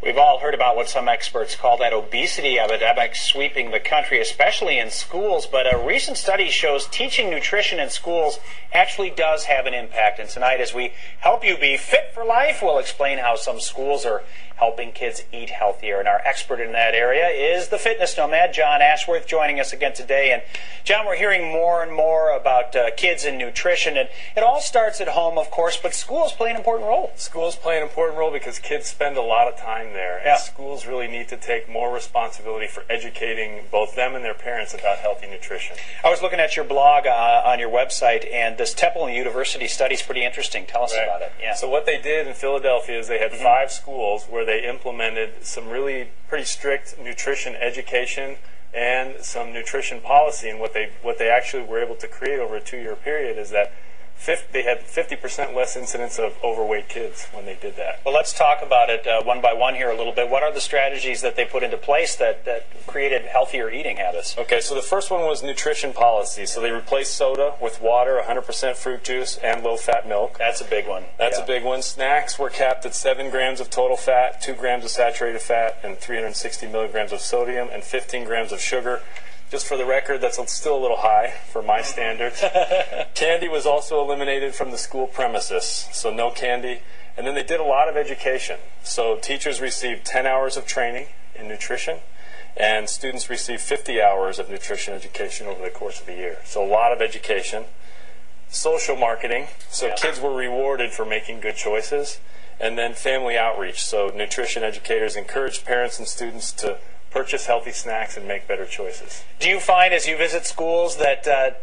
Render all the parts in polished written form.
We've all heard about what some experts call that obesity epidemic sweeping the country, especially in schools. But a recent study shows teaching nutrition in schools actually does have an impact. And tonight, as we help you be fit for life, we'll explain how some schools are helping kids eat healthier. And our expert in that area is the fitness nomad, John Ashworth, joining us again today. And John, we're hearing more and more about kids and nutrition. And it all starts at home, of course, but schools play an important role. Schools play an important role because kids spend a lot of time there. And schools really need to take more responsibility for educating both them and their parents about healthy nutrition. I was looking at your blog on your website, and this Temple University study is pretty interesting. Tell us about it. Yeah. So what they did in Philadelphia is they had 5 schools where they implemented some really pretty strict nutrition education and some nutrition policy. And what they actually were able to create over a 2-year period is that they had 50% less incidence of overweight kids when they did that. Well, let's talk about it one by one here a little bit. What are the strategies that they put into place that created healthier eating habits? Okay, so the first one was nutrition policy. So they replaced soda with water, 100% fruit juice, and low-fat milk. That's a big one. That's a big one. Snacks were capped at 7 grams of total fat, 2 grams of saturated fat, and 360 milligrams of sodium, and 15 grams of sugar. Just for the record, that's still a little high for my standards. Candy was also eliminated from the school premises, so no candy. And then they did a lot of education. So teachers received 10 hours of training in nutrition, and students received 50 hours of nutrition education over the course of a year. So a lot of education. Social marketing, so kids were rewarded for making good choices. And then family outreach, so nutrition educators encouraged parents and students to purchase healthy snacks and make better choices. Do you find as you visit schools that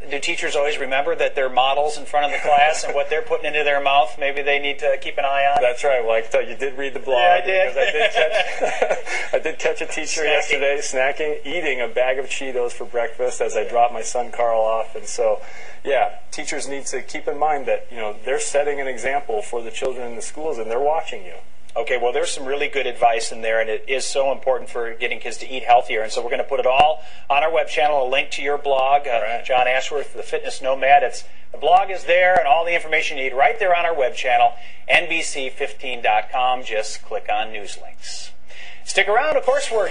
do teachers always remember that they're models in front of the class and what they're putting into their mouth maybe they need to keep an eye on? That's right. Well, I thought you did read the blog. Yeah, I did. I did catch a teacher yesterday eating a bag of Cheetos for breakfast as I dropped my son Carl off. And so, yeah, teachers need to keep in mind that, they're setting an example for the children in the schools and they're watching you. Okay, well, there's some really good advice in there, and it is so important for getting kids to eat healthier. And so we're going to put it all on our web channel, a link to your blog, John Ashworth, the Fitness Nomad. The blog is there, and all the information you need right there on our web channel, NBC15.com. Just click on news links. Stick around, of course, we're